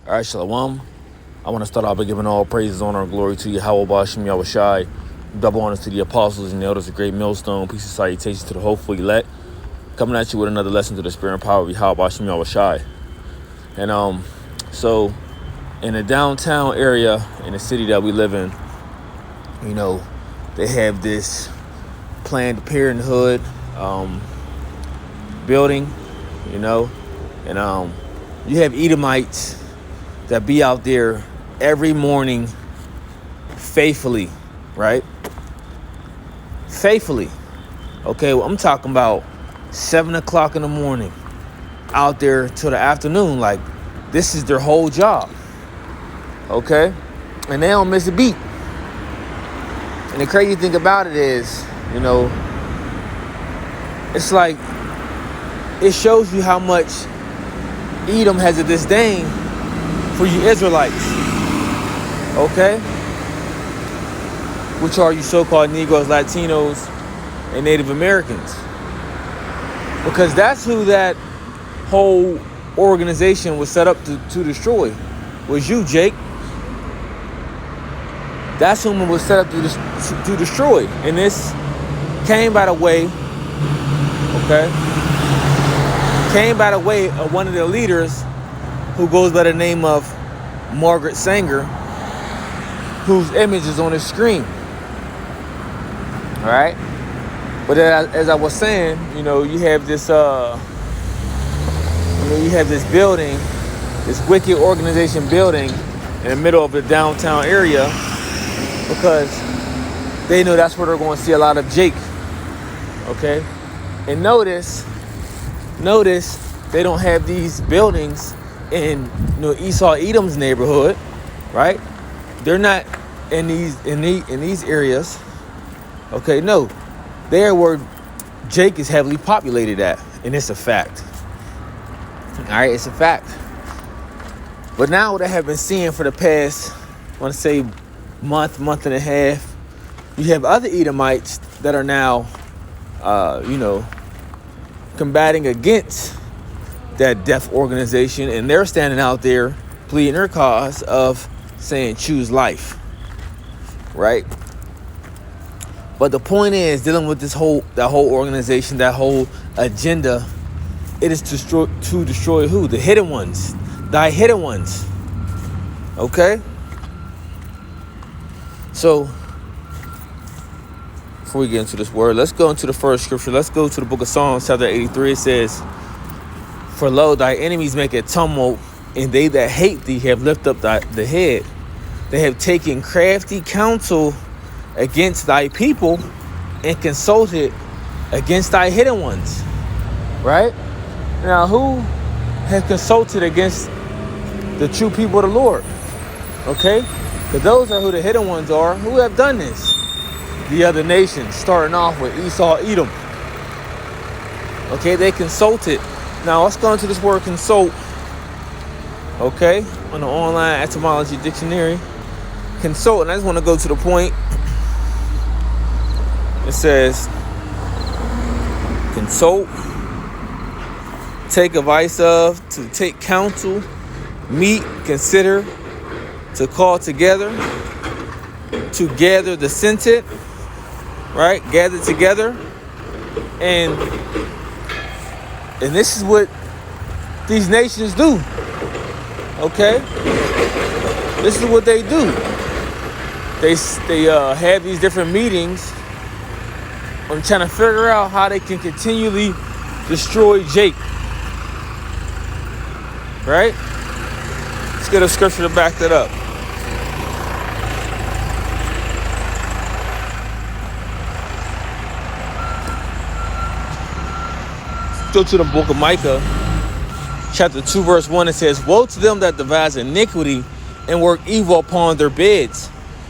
All right, Shalom. I want to start off by giving all praises, honor, and glory to Yahweh Bashim Yahushai. Double honors to the apostles and the elders of Great Millstone. Peace and salutations to the hopeful elect. Coming at you with another lesson to the spirit and power of Yahweh Bashim Yahushai. And so in the downtown area in the city that we live in, you know, they have this Planned Parenthood building, you know, and you have Edomites that be out there every morning faithfully, right? Faithfully. Okay, well, I'm talking about 7 o'clock in the morning out there till the afternoon. Like, this is their whole job. Okay? And they don't miss a beat. And the crazy thing about it is, you know, it's like, it shows you how much Edom has a disdain for you Israelites, okay? Which are you so-called Negroes, Latinos, and Native Americans. Because that's who that whole organization was set up to destroy, was you, Jake. That's whom it was set up to destroy. And this came by the way, okay? Came by the way of one of the leaders who goes by the name of Margaret Sanger, whose image is on the screen. All right? But as I was saying, you know, you have this, this building, this wicked organization building in the middle of the downtown area because they know that's where they're going to see a lot of Jake. Okay? And notice they don't have these buildings in, you know, Esau Edom's neighborhood, right? They're not in these areas. Okay, no, they're where Jake is heavily populated at, and it's a fact. All right, it's a fact. But now what I have been seeing for the past, I want to say month and a half, you have other Edomites that are now, combating against that death organization, and they're standing out there pleading their cause of saying choose life, right? But the point is, dealing with that whole organization, that whole agenda, it is to destroy who? The hidden ones, thy hidden ones. Okay? So before we get into this word, let's go into the first scripture. Let's go to the book of Psalms, chapter 83. It says, for lo, thy enemies make a tumult, and they that hate thee have lifted up the head. They have taken crafty counsel against thy people and consulted against thy hidden ones. Right? Now, who has consulted against the true people of the Lord? Okay? Because those are who the hidden ones are. Who have done this? The other nations, starting off with Esau, Edom. Okay, they consulted. Now, let's go into this word consult. Okay, on the online etymology dictionary. Consult, and I just want to go to the point. It says, consult, take advice of, to take counsel, meet, consider, to call together, to gather the scented, right? Gather together. And this is what these nations do. Okay? This is what they do. They have these different meetings on trying to figure out how they can continually destroy Jake. Right? Let's get a scripture to back that up. Go to the book of Micah, chapter 2, verse 1. It says, woe to them that devise iniquity and work evil upon their beds.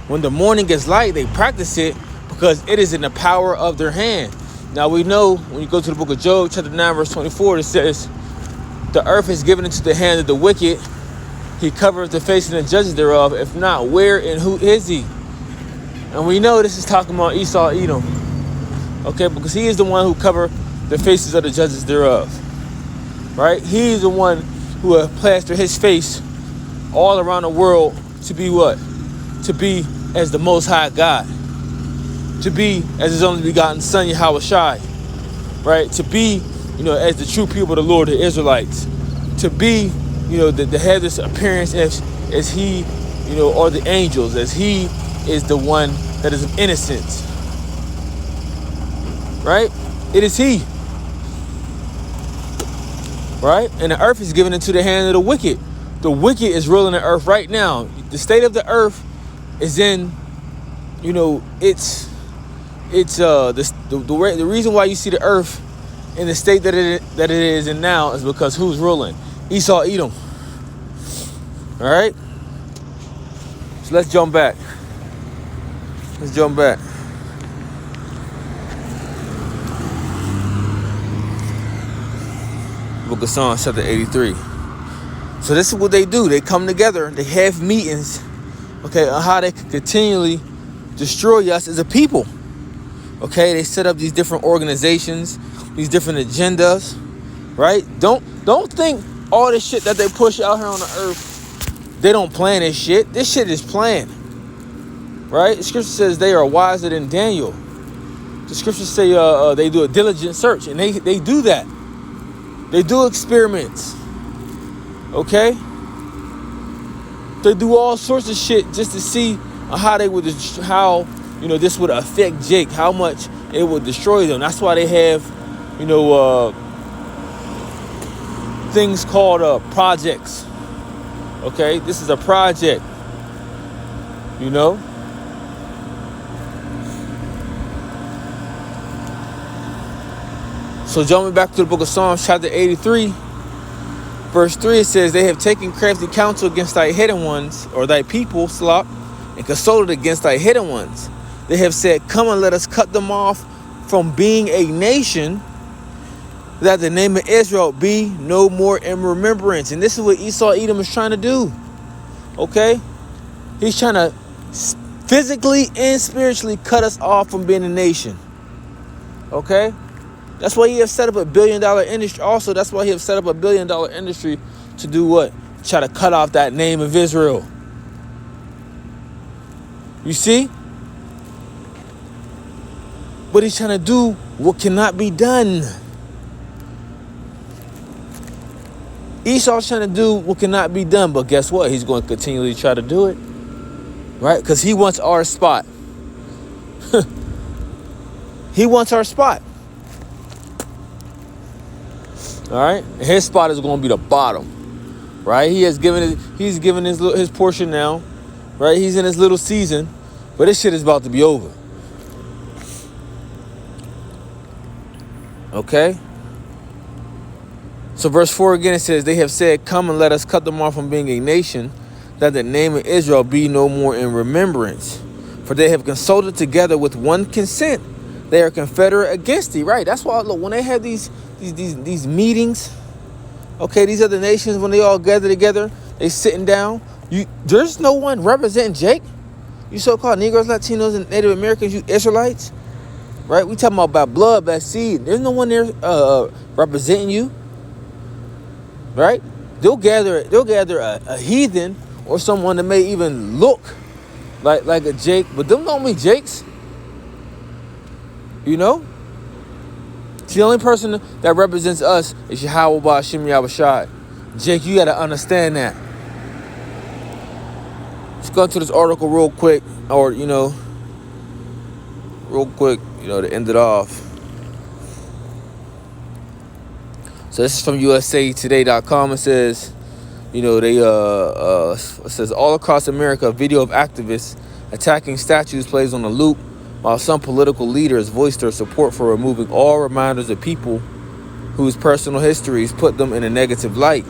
When the morning is light, they practice it because it is in the power of their hand. Now we know when you go to the book of Job, chapter 9, verse 24, it says, the earth is given into the hand of the wicked. He covereth the face of the judges thereof. If not, where and who is he? And we know this is talking about Esau, Edom. Okay, because he is the one who covered the faces of the judges thereof. Right? He's the one who have plastered his face all around the world to be what? To be as the Most High God. To be as His only begotten Son, Yahweh Shai. Right? To be, as the true people of the Lord, the Israelites. To be, to have this appearance as He, or the angels, as He is the one that is of innocence. Right? It is He. Right? And the earth is given into the hand of the wicked. The wicked is ruling the earth right now. The state of the earth is in, it's the reason why you see the earth in the state that it is in now is because who's ruling? Esau, Edom. All right? So let's jump back. Book of Psalms, chapter 83. So this is what they do. They come together. They have meetings, okay, on how they can continually destroy us as a people. Okay, they set up these different organizations, these different agendas, right? Don't think all this shit that they push out here on the earth, they don't plan this shit. This shit is planned, right? The scripture says they are wiser than Daniel. The scriptures say they do a diligent search, and they do that. They do experiments, okay? They do all sorts of shit just to see how they would, this would affect Jake, how much it would destroy them. That's why they have, things called projects. Okay, this is a project. So jumping back to the book of Psalms, chapter 83, verse 3, it says, they have taken crafty counsel against thy hidden ones, or thy people, Slop, and consulted against thy hidden ones. They have said, come and let us cut them off from being a nation, that the name of Israel be no more in remembrance. And this is what Esau, Edom is trying to do. Okay? He's trying to physically and spiritually cut us off from being a nation. Okay? That's why he has set up a $1 billion industry. Also, that's why he has set up a $1 billion industry to do what? Try to cut off that name of Israel. You see? But he's trying to do what cannot be done. Esau's trying to do what cannot be done. But guess what? He's going to continually try to do it. Right? Because he wants our spot. He wants our spot. All right, his spot is going to be the bottom, right? He's given his portion now, right? He's in his little season, but this shit is about to be over. Okay. So verse 4 again, it says, they have said, come and let us cut them off from being a nation, that the name of Israel be no more in remembrance. For they have consulted together with one consent. They are confederate against thee. Right. That's why, look, when they have these meetings, okay, these other nations, when they all gather together, they sitting down. There's no one representing Jake. You so-called Negroes, Latinos, and Native Americans, you Israelites, right? We talking about blood, by seed. There's no one there representing you, right? They'll gather a heathen or someone that may even look like a Jake, but them don't be Jakes. The only person that represents us is Yahweh Ba'Shem Yahushai. Jake, you got to understand that. Let's go to this article real quick, or, to end it off. So this is from USAtoday.com. It says, it says all across America, a video of activists attacking statues plays on a loop, while some political leaders voiced their support for removing all reminders of people whose personal histories put them in a negative light.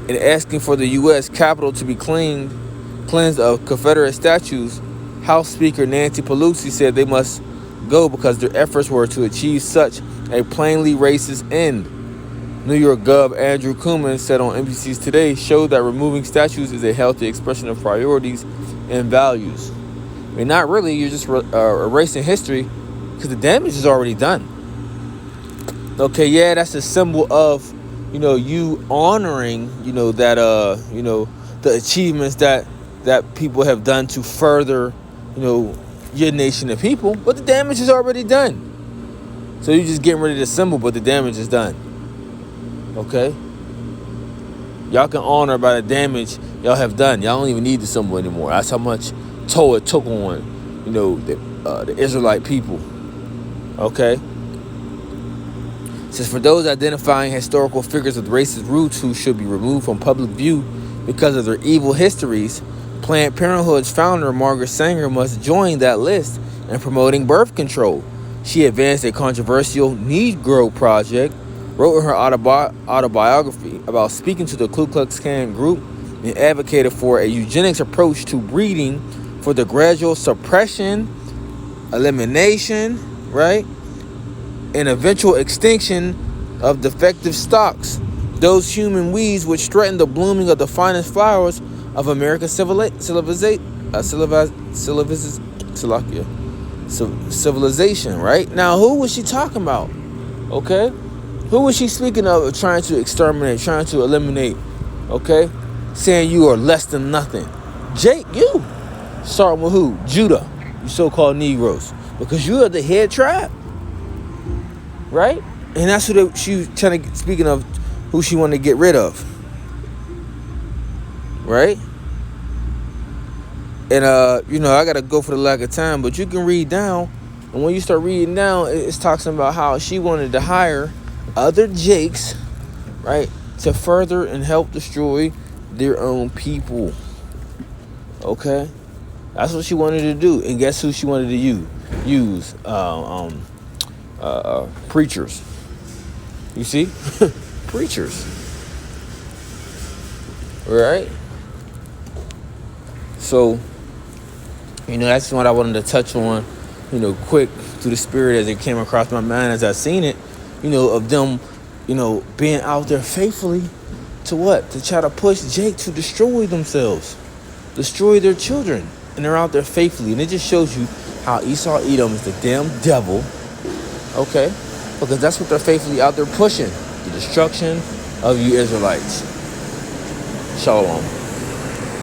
In asking for the U.S. Capitol to be cleansed of Confederate statues, House Speaker Nancy Pelosi said they must go because their efforts were to achieve such a plainly racist end. New York Gov. Andrew Cuomo said on NBC's Today showed that removing statues is a healthy expression of priorities and values. I mean, not really. You're just erasing history because the damage is already done. Okay, yeah, that's a symbol of, you honoring, that the achievements that people have done to further, your nation of people, but the damage is already done. So you're just getting rid of the symbol, but the damage is done. Okay? Y'all can honor by the damage y'all have done. Y'all don't even need the symbol anymore. That's how much toll it took on, the Israelite people. Okay? It says, for those identifying historical figures with racist roots who should be removed from public view because of their evil histories, Planned Parenthood's founder, Margaret Sanger, must join that list in promoting birth control. She advanced a controversial Negro project, wrote in her autobiography about speaking to the Ku Klux Klan group, and advocated for a eugenics approach to breeding for the gradual suppression, elimination, right, and eventual extinction of defective stocks, those human weeds which threaten the blooming of the finest flowers of American civilization, right? Now, who was she talking about? Okay? Who was she speaking of trying to exterminate, trying to eliminate? Okay? Saying you are less than nothing. Jake, you. Starting with who? Judah, you so-called Negroes. Because you are the head tribe. Right? And that's who she was speaking of, who she wanted to get rid of. Right? And, I got to go for the lack of time, but you can read down. And when you start reading down, it's talking about how she wanted to hire other Jakes, right, to further and help destroy their own people. Okay? That's what she wanted to do. And guess who she wanted to use? Preachers. You see? Preachers. Right? So, that's what I wanted to touch on, quick through the spirit as it came across my mind as I seen it, of them, being out there faithfully to what? To try to push Jake to destroy themselves, destroy their children. And they're out there faithfully. And it just shows you how Esau Edom is the damn devil. Okay? Because that's what they're faithfully out there pushing. The destruction of you Israelites. Shalom.